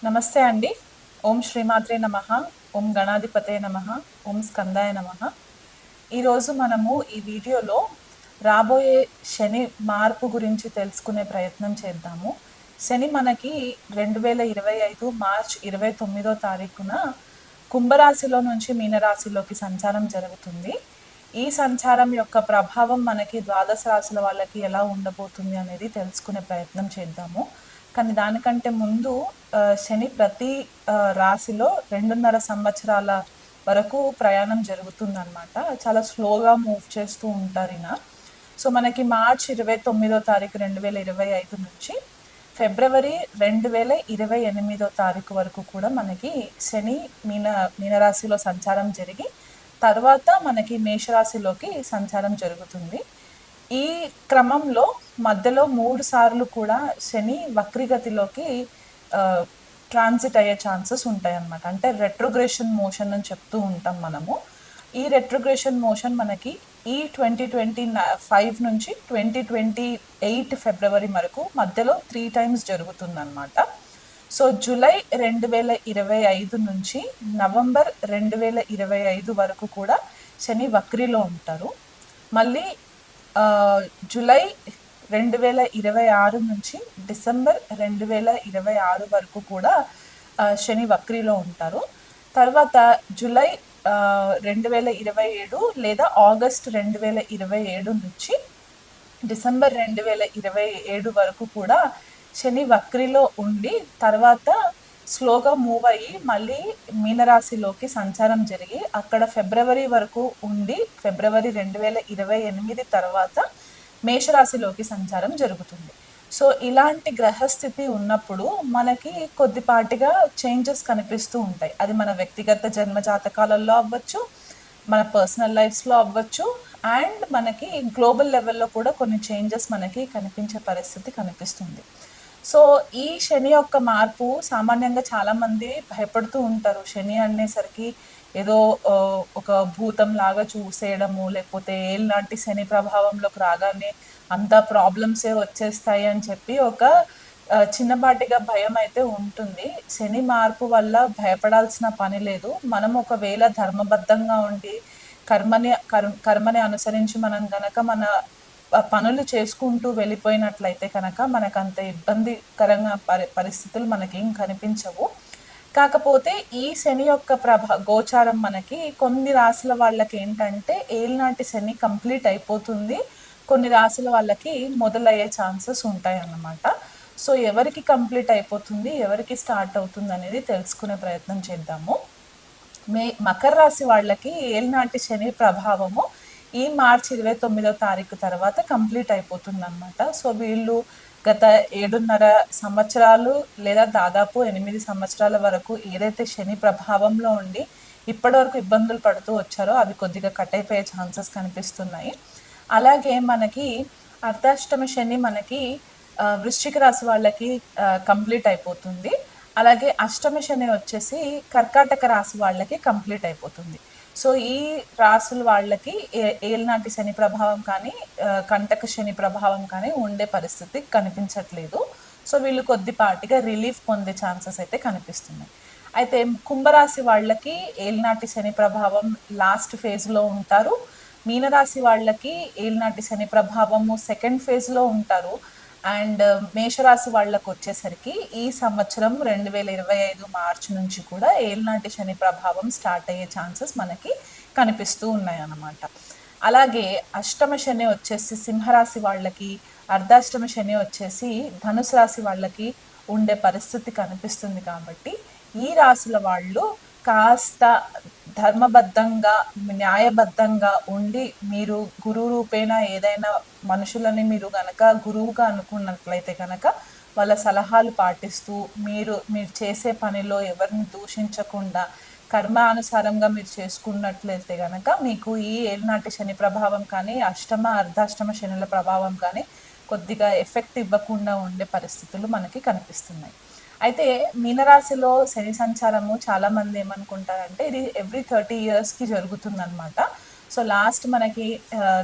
నమస్తే అండి. ఓం శ్రీమాత్రే నమః. ఓం గణాధిపతే నమః. ఓం స్కందాయ నమః. ఈరోజు మనము ఈ వీడియోలో రాబోయే శని మార్పు గురించి తెలుసుకునే ప్రయత్నం చేద్దాము. శని మనకి 2025 మార్చ్ 29వ తారీఖున కుంభరాశిలో నుంచి మీనరాశిలోకి సంచారం జరుగుతుంది. ఈ సంచారం యొక్క ప్రభావం మనకి ద్వాదశ రాశుల వాళ్ళకి ఎలా ఉండబోతుంది అనేది తెలుసుకునే ప్రయత్నం చేద్దాము. కానీ దానికంటే ముందు శని ప్రతి రాశిలో 2.5 సంవత్సరాల వరకు ప్రయాణం జరుగుతుందన్నమాట. చాలా స్లోగా మూవ్ చేస్తూ ఉంటారు ఈయన. సో మనకి మార్చ్ 29వ తారీఖు 2025 నుంచి ఫిబ్రవరి 2028వ తారీఖు వరకు కూడా మనకి శని మీనరాశిలో సంచారం జరిగి తర్వాత మనకి మేషరాశిలోకి సంచారం జరుగుతుంది. ఈ క్రమంలో మధ్యలో 3 సార్లు కూడా శని వక్రిగతిలోకి ట్రాన్సిట్ అయ్యే ఛాన్సెస్ ఉంటాయి అన్నమాట. అంటే రెట్రోగ్రెషన్ మోషన్ అని చెప్తూ ఉంటాం మనము. ఈ రెట్రోగ్రెషన్ మోషన్ మనకి ఈ 2025 నుంచి 2028 ఫిబ్రవరి వరకు మధ్యలో 3 టైమ్స్ జరుగుతుందన్నమాట. సో జూలై 2025 నుంచి నవంబర్ 2025 వరకు కూడా శని వక్రిలో ఉంటారు. మళ్ళీ జూలై 2026 నుంచి డిసెంబర్ 2026 వరకు కూడా శని వక్రిలో ఉంటారు. తర్వాత జూలై 2027 లేదా ఆగస్ట్ 2027 నుంచి డిసెంబర్ 2027 వరకు కూడా శని వక్రిలో ఉండి తర్వాత స్లోగా మూవ్ అయ్యి మళ్ళీ మీనరాశిలోకి సంచారం జరిగి అక్కడ ఫిబ్రవరి వరకు ఉండి ఫిబ్రవరి 2028 తర్వాత మేషరాశిలోకి సంచారం జరుగుతుంది. సో ఇలాంటి గ్రహస్థితి ఉన్నప్పుడు మనకి కొద్దిపాటిగా చేంజెస్ కనిపిస్తూ ఉంటాయి. అది మన వ్యక్తిగత జన్మ జాతకాలలో అవ్వచ్చు, మన పర్సనల్ లైఫ్స్లో అవ్వచ్చు, అండ్ మనకి గ్లోబల్ లెవెల్లో కూడా కొన్ని చేంజెస్ మనకి కనిపించే పరిస్థితి కనిపిస్తుంది. సో ఈ శని యొక్క మార్పు సామాన్యంగా చాలామంది భయపడుతూ ఉంటారు. శని అనేసరికి ఏదో ఒక భూతం లాగా చూసేయడము, లేకపోతే ఏళ్ళనాటి శని ప్రభావంలోకి రాగానే అంతా ప్రాబ్లమ్సే వచ్చేస్తాయి అని చెప్పి ఒక చిన్నపాటిగా భయం అయితే ఉంటుంది. శని మార్పు వల్ల భయపడాల్సిన పని లేదు. మనం ఒకవేళ ధర్మబద్ధంగా ఉండి కర్మని అనుసరించి మనం గనక మన పనులు చేసుకుంటూ వెళ్ళిపోయినట్లయితే కనుక మనకు అంత ఇబ్బందికరంగా పరిస్థితులు మనకేం కనిపించవు. కాకపోతే ఈ శని యొక్క గోచారం మనకి కొన్ని రాశుల వాళ్ళకి ఏంటంటే ఏళ్ళనాటి శని కంప్లీట్ అయిపోతుంది, కొన్ని రాశుల వాళ్ళకి మొదలయ్యే ఛాన్సెస్ ఉంటాయి అన్నమాట. సో ఎవరికి కంప్లీట్ అయిపోతుంది, ఎవరికి స్టార్ట్ అవుతుంది అనేది తెలుసుకునే ప్రయత్నం చేద్దాము. మకర రాశి వాళ్ళకి ఏళ్ళనాటి శని ప్రభావము ఈ మార్చ్ 29వ తారీఖు తర్వాత కంప్లీట్ అయిపోతుంది అనమాట. సో వీళ్ళు గత 7.5 సంవత్సరాలు లేదా దాదాపు 8 సంవత్సరాల వరకు ఏదైతే శని ప్రభావంలో ఉండి ఇప్పటివరకు ఇబ్బందులు పడుతూ వచ్చారో అవి కొద్దిగా కట్ అయిపోయే ఛాన్సెస్ కనిపిస్తున్నాయి. అలాగే మనకి అర్ధాష్టమ శని మనకి వృశ్చిక రాశి వాళ్ళకి కంప్లీట్ అయిపోతుంది. అలాగే అష్టమ శని వచ్చేసి కర్కాటక రాశి వాళ్ళకి కంప్లీట్ అయిపోతుంది. సో ఈ రాశుల వాళ్ళకి ఏళ్ళనాటి శని ప్రభావం కానీ కంటక శని ప్రభావం కానీ ఉండే పరిస్థితి కనిపించట్లేదు. సో వీళ్ళు కొద్దిపాటిగా రిలీఫ్ పొందే ఛాన్సెస్ అయితే కనిపిస్తున్నాయి. అయితే కుంభరాశి వాళ్ళకి ఏళ్ళనాటి శని ప్రభావం లాస్ట్ ఫేజ్లో ఉంటారు. మీనరాశి వాళ్ళకి ఏళ్ళనాటి శని ప్రభావము సెకండ్ ఫేజ్లో ఉంటారు. అండ్ మేషరాశి వాళ్ళకు వచ్చేసరికి ఈ సంవత్సరం 2025 మార్చి నుంచి కూడా ఏళ్ళనాటి శని ప్రభావం స్టార్ట్ అయ్యే ఛాన్సెస్ మనకి కనిపిస్తూ ఉన్నాయి అన్నమాట. అలాగే అష్టమ శని వచ్చేసి సింహరాశి వాళ్ళకి, అర్ధాష్టమ శని వచ్చేసి ధనుసు రాశి వాళ్ళకి ఉండే పరిస్థితి కనిపిస్తుంది. కాబట్టి ఈ రాశుల వాళ్ళు కాస్త ధర్మబద్ధంగా న్యాయబద్ధంగా ఉండి మీరు గురువు రూపేణ ఏదైనా మనుషులని మీరు గనక గురువుగా అనుకున్నట్లయితే కనుక వాళ్ళ సలహాలు పాటిస్తూ మీరు చేసే పనిలో ఎవరిని దూషించకుండా కర్మానుసారంగా మీరు చేసుకున్నట్లయితే కనుక మీకు ఈ ఏళ్ళనాటి శని ప్రభావం కానీ అష్టమ అర్ధాష్టమ శనుల ప్రభావం కానీ కొద్దిగా ఎఫెక్ట్ ఇవ్వకుండా ఉండే పరిస్థితులు మనకి కనిపిస్తున్నాయి. అయితే మీనరాశిలో శని సంచారము చాలామంది ఏమనుకుంటారంటే ఇది ఎవ్రీ 30 yearsకి జరుగుతుందన్నమాట. సో లాస్ట్ మనకి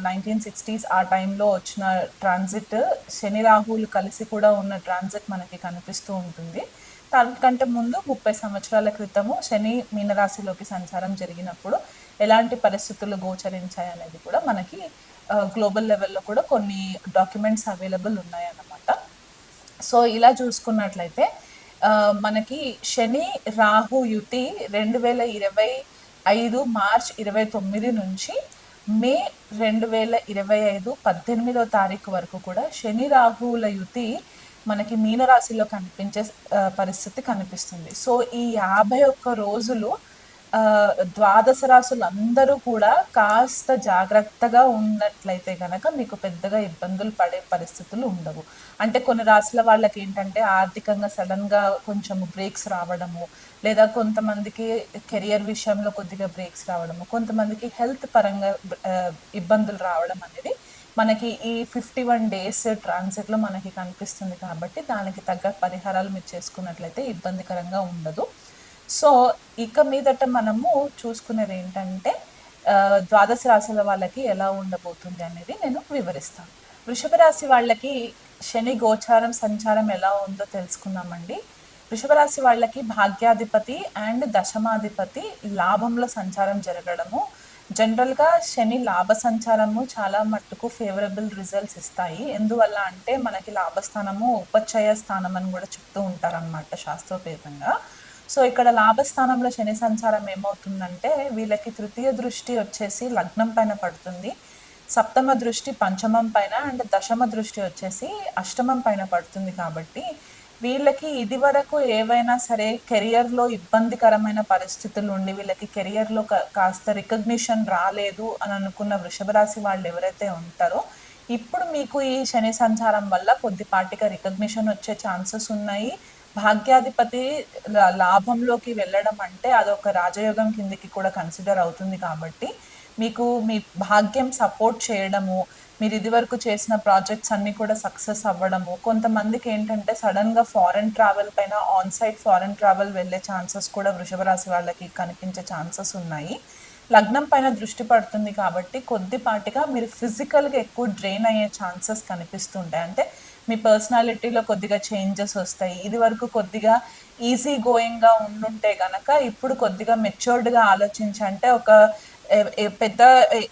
1960s ఆ టైంలో వచ్చిన ట్రాన్సిట్ శని రాహులు కలిసి కూడా ఉన్న ట్రాన్సిట్ మనకి కనిపిస్తూ ఉంటుంది. దానికంటే ముందు 30 సంవత్సరాల క్రితము శని మీనరాశిలోకి సంచారం జరిగినప్పుడు ఎలాంటి పరిస్థితులు గోచరించాయి అనేది కూడా మనకి గ్లోబల్ లెవెల్లో కూడా కొన్ని డాక్యుమెంట్స్ అవైలబుల్ ఉన్నాయన్నమాట. సో ఇలా చూసుకున్నట్లయితే మనకి శని రాహు యుతి 2025 మార్చ్ 29 నుంచి మే 2025 18వ తారీఖు వరకు కూడా శని రాహువుల యుతి మనకి మీనరాశిలో కనిపించే పరిస్థితి కనిపిస్తుంది. సో ఈ 51 రోజులు ద్వాదశ రాశులు అందరూ కూడా కాస్త జాగ్రత్తగా ఉన్నట్లయితే గనక మీకు పెద్దగా ఇబ్బందులు పడే పరిస్థితులు ఉండవు. అంటే కొన్ని రాశుల వాళ్ళకి ఏంటంటే ఆర్థికంగా సడన్గా కొంచెం బ్రేక్స్ రావడము, లేదా కొంతమందికి కెరియర్ విషయంలో కొద్దిగా బ్రేక్స్ రావడము, కొంతమందికి హెల్త్ పరంగా ఇబ్బందులు రావడం అనేది మనకి ఈ 51 డేస్ ట్రాన్సిట్లో మనకి కనిపిస్తుంది. కాబట్టి దానికి తగ్గ పరిహారాలు మీరు చేసుకున్నట్లయితే ఇబ్బందికరంగా ఉండదు. సో ఇక మీదట మనము చూసుకునేది ఏంటంటే ద్వాదశ రాశుల వాళ్ళకి ఎలా ఉండబోతుంది అనేది నేను వివరిస్తాను. వృషభ రాశి వాళ్ళకి శని గోచారం సంచారం ఎలా ఉందో తెలుసుకుందామండి. వృషభ రాశి వాళ్ళకి భాగ్యాధిపతి అండ్ దశమాధిపతి లాభంలో సంచారం జరగడము, జనరల్గా శని లాభ సంచారము చాలా మట్టుకు ఫేవరబుల్ రిజల్ట్స్ ఇస్తాయి. ఎందువల్ల అంటే మనకి లాభస్థానము ఉపచయ స్థానం అని కూడా చెప్తూ ఉంటారనమాట శాస్త్రోపేతంగా. సో ఇక్కడ లాభస్థానంలో శని సంచారం ఏమవుతుందంటే వీళ్ళకి తృతీయ దృష్టి వచ్చేసి లగ్నం పైన పడుతుంది, సప్తమ దృష్టి పంచమం పైన అండ్ దశమ దృష్టి వచ్చేసి అష్టమం పైన పడుతుంది. కాబట్టి వీళ్ళకి ఇది వరకు ఏవైనా సరే కెరియర్లో ఇబ్బందికరమైన పరిస్థితులు ఉండి వీళ్ళకి కెరియర్లో కాస్త రికగ్నిషన్ రాలేదు అని అనుకున్న వృషభ రాశి వాళ్ళు ఎవరైతే ఉంటారో ఇప్పుడు మీకు ఈ శని సంచారం వల్ల కొద్దిపాటిగా రికగ్నిషన్ వచ్చే ఛాన్సెస్ ఉన్నాయి. భాగ్యాధిపతి లాభంలోకి వెళ్ళడం అంటే అదొక రాజయోగం కిందికి కూడా కన్సిడర్ అవుతుంది. కాబట్టి మీకు మీ భాగ్యం సపోర్ట్ చేయడము, మీరు ఇదివరకు చేసిన ప్రాజెక్ట్స్ అన్నీ కూడా సక్సెస్ అవ్వడము, కొంతమందికి ఏంటంటే సడన్గా ఫారెన్ ట్రావెల్ పైన ఆన్ సైట్ ఫారెన్ ట్రావెల్ వెళ్ళే ఛాన్సెస్ కూడా వృషభ రాశి వాళ్ళకి కనిపించే ఛాన్సెస్ ఉన్నాయి. లగ్నం పైన దృష్టి పడుతుంది కాబట్టి కొద్దిపాటిగా మీరు ఫిజికల్గా ఎక్కువ డ్రైన్ అయ్యే ఛాన్సెస్ కనిపిస్తుంటాయి. అంటే మీ పర్సనాలిటీలో కొద్దిగా చేంజెస్ వస్తాయి. ఇది వరకు కొద్దిగా ఈజీ గోయింగ్గా ఉండుంటే గనక ఇప్పుడు కొద్దిగా మెచ్యూర్డ్గా ఆలోచించి, అంటే ఒక పెద్ద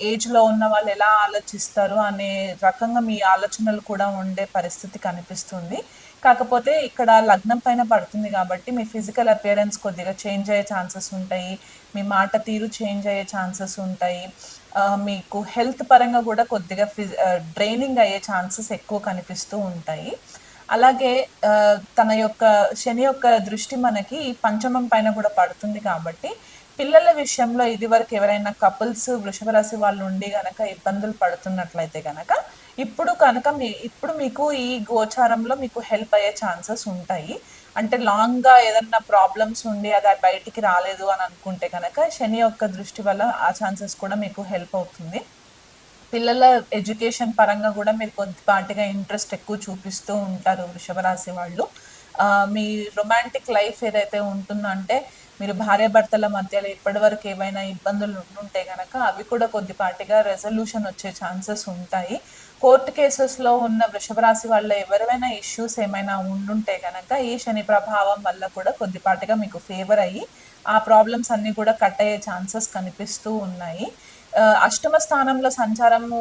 ఏజ్లో ఉన్న వాళ్ళు ఎలా ఆలోచిస్తారు అనే రకంగా మీ ఆలోచనలు కూడా ఉండే పరిస్థితి కనిపిస్తుంది. కాకపోతే ఇక్కడ లగ్నం పైన పడుతుంది కాబట్టి మీ ఫిజికల్ అపియరెన్స్ కొద్దిగా చేంజ్ అయ్యే ఛాన్సెస్ ఉంటాయి, మీ మాట తీరు చేంజ్ అయ్యే ఛాన్సెస్ ఉంటాయి, మీకు హెల్త్ పరంగా కూడా కొద్దిగా డ్రైనింగ్ అయ్యే ఛాన్సెస్ ఎక్కువ కనిపిస్తూ ఉంటాయి. అలాగే తన యొక్క శని యొక్క దృష్టి మనకి పంచమం పైన కూడా పడుతుంది కాబట్టి పిల్లల విషయంలో ఇది వరకు ఎవరైనా కపుల్స్ వృషభ రాశి వాళ్ళు ఉండి గనక ఇబ్బందులు పడుతున్నట్లయితే గనక ఇప్పుడు మీకు ఈ గోచారంలో మీకు హెల్ప్ అయ్యే ఛాన్సెస్ ఉంటాయి. అంటే లాంగ్గా ఏదన్నా ప్రాబ్లమ్స్ ఉండి అది బయటికి రాలేదు అని అనుకుంటే కనుక శని యొక్క దృష్టి వల్ల ఆ ఛాన్సెస్ కూడా మీకు హెల్ప్ అవుతుంది. పిల్లల ఎడ్యుకేషన్ పరంగా కూడా మీరు కొద్దిపాటిగా ఇంట్రెస్ట్ ఎక్కువ చూపిస్తూ ఉంటారు వృషభ రాశి వాళ్ళు. మీ రొమాంటిక్ లైఫ్ ఏదైతే ఉంటుందో, అంటే మీరు భార్యాభర్తల మధ్యలో ఇప్పటివరకు ఏవైనా ఇబ్బందులు ఉంటే కనుక అవి కూడా కొద్దిపాటిగా రెజల్యూషన్ వచ్చే ఛాన్సెస్ ఉంటాయి. కోర్టు కేసెస్లో ఉన్న వృషభ రాశి వాళ్ళ ఎవరైనా ఇష్యూస్ ఏమైనా ఉండుంటే కనుక ఈ శని ప్రభావం వల్ల కూడా కొద్దిపాటిగా మీకు ఫేవర్ అయ్యి ఆ ప్రాబ్లమ్స్ అన్నీ కూడా కట్ అయ్యే ఛాన్సెస్ కనిపిస్తూ ఉన్నాయి. అష్టమ స్థానంలో సంచారము,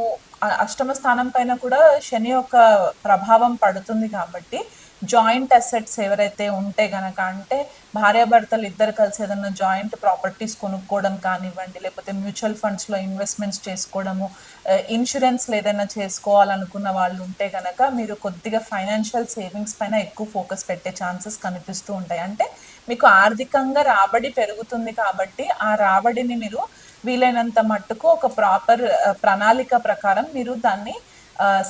అష్టమ స్థానం పైన కూడా శని యొక్క ప్రభావం పడుతుంది కాబట్టి జాయింట్ అసెట్స్ ఎవరైతే ఉంటే గనక, అంటే భార్యాభర్తలు ఇద్దరు కలిసి ఏదైనా జాయింట్ ప్రాపర్టీస్ కొనుక్కోవడం కానివ్వండి, లేకపోతే మ్యూచువల్ ఫండ్స్లో ఇన్వెస్ట్మెంట్స్ చేసుకోవడము, ఇన్సూరెన్స్లు ఏదైనా చేసుకోవాలనుకున్న వాళ్ళు ఉంటే కనుక మీరు కొద్దిగా ఫైనాన్షియల్ సేవింగ్స్ పైన ఎక్కువ ఫోకస్ పెట్టే ఛాన్సెస్ కనిపిస్తూ ఉంటాయి. అంటే మీకు ఆర్థికంగా రాబడి పెరుగుతుంది కాబట్టి ఆ రాబడిని మీరు వీలైనంత మట్టుకు ఒక ప్రాపర్ ప్రణాళిక ప్రకారం మీరు దాన్ని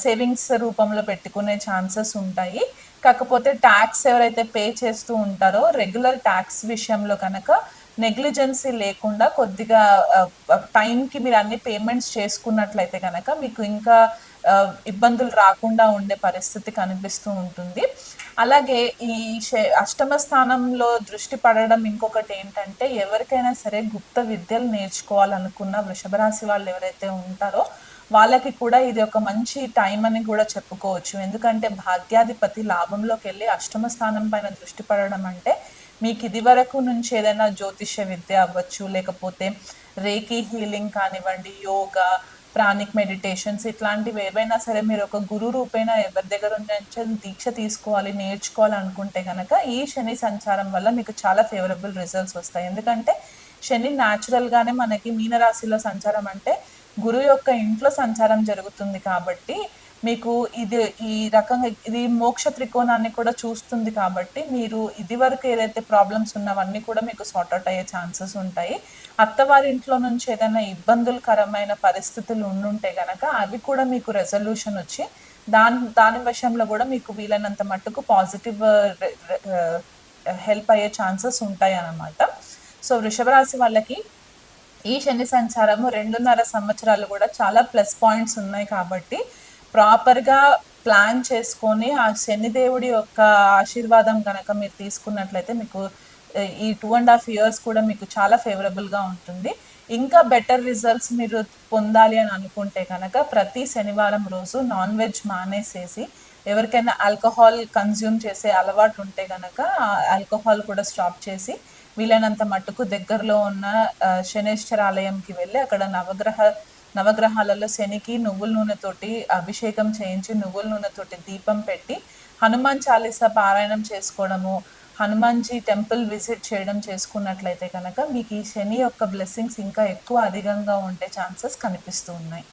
సేవింగ్స్ రూపంలో పెట్టుకునే ఛాన్సెస్ ఉంటాయి. కాకపోతే ట్యాక్స్ ఎవరైతే పే చేస్తూ ఉంటారో రెగ్యులర్ ట్యాక్స్ విషయంలో కనుక నెగ్లిజెన్సీ లేకుండా కొద్దిగా టైంకి మీరు అన్ని పేమెంట్స్ చేసుకున్నట్లయితే కనుక మీకు ఇంకా ఇబ్బందులు రాకుండా ఉండే పరిస్థితి కనిపిస్తూ ఉంటుంది. అలాగే ఈ అష్టమ స్థానంలో దృష్టి పడడం ఇంకొకటి ఏంటంటే, ఎవరికైనా సరే గుప్త విద్యలు నేర్చుకోవాలనుకున్న వృషభ రాశి వాళ్ళు ఎవరైతే ఉంటారో వాళ్ళకి కూడా ఇది ఒక మంచి టైం అని కూడా చెప్పుకోవచ్చు. ఎందుకంటే భాగ్యాధిపతి లాభంలోకెళ్ళి అష్టమ స్థానం పైన దృష్టి పడడం అంటే మీకు ఇదివరకు నుంచి ఏదైనా జ్యోతిష్య విద్య అవ్వచ్చు, లేకపోతే రేకీ హీలింగ్ కానివ్వండి, యోగా, ప్రాణిక్ మెడిటేషన్స్ ఇట్లాంటివి ఏవైనా సరే మీరు ఒక గురు రూపేణ ఎవరి దగ్గర నుంచి దీక్ష తీసుకోవాలి, నేర్చుకోవాలి అనుకుంటే గనక ఈ శని సంచారం వల్ల మీకు చాలా ఫేవరబుల్ రిజల్ట్స్ వస్తాయి. ఎందుకంటే శని న్యాచురల్‌గానే మనకి మీనరాశిలో సంచారం అంటే గురువు యొక్క ఇంట్లో సంచారం జరుగుతుంది కాబట్టి మీకు ఇది ఈ రకంగా ఇది మోక్ష త్రికోణాన్ని కూడా చూస్తుంది కాబట్టి మీరు ఇదివరకు ఏదైతే ప్రాబ్లమ్స్ ఉన్నవన్నీ కూడా మీకు సార్ట్ అవుట్ అయ్యే ఛాన్సెస్ ఉంటాయి. అత్తవారి ఇంట్లో నుంచి ఏదైనా ఇబ్బందులకరమైన పరిస్థితులు ఉండుంటే గనక అవి కూడా మీకు రెజల్యూషన్ వచ్చి దాని విషయంలో కూడా మీకు వీలైనంత మట్టుకు పాజిటివ్ హెల్ప్ అయ్యే ఛాన్సెస్ ఉంటాయి అన్నమాట. సో వృషభ రాశి వాళ్ళకి ఈ శని సంచారము 2.5 సంవత్సరాలు కూడా చాలా ప్లస్ పాయింట్స్ ఉన్నాయి కాబట్టి ప్రాపర్‌గా ప్లాన్ చేసుకొని ఆ శనిదేవుడి యొక్క ఆశీర్వాదం గనక మీరు తీసుకున్నట్లయితే మీకు ఈ 2.5 ఇయర్స్ కూడా మీకు చాలా ఫేవరబుల్‌గా ఉంటుంది. ఇంకా బెటర్ రిజల్ట్స్ మీరు పొందాలి అని అనుకుంటే కనుక ప్రతి శనివారం రోజు నాన్ వెజ్ మానేసేసి ఎవరికైనా ఆల్కహాల్ కన్జ్యూమ్ చేసే అలవాటు ఉంటే గనక ఆ ఆల్కహాల్ కూడా స్టాప్ చేసి వీలైనంత మట్టుకు దగ్గరలో ఉన్న శనేశ్వర ఆలయంకి వెళ్ళి అక్కడ నవగ్రహాలలో శనికి నువ్వుల నూనెతోటి అభిషేకం చేయించి నువ్వుల నూనెతోటి దీపం పెట్టి హనుమాన్ చాలీసా పారాయణం చేసుకోవడము, హనుమాన్జీ టెంపుల్ విజిట్ చేయడం చేసుకున్నట్లయితే కనుక మీకు ఈ శని యొక్క బ్లెస్సింగ్స్ ఇంకా ఎక్కువ అధికంగా ఉండే ఛాన్సెస్ కనిపిస్తూ ఉన్నాయి.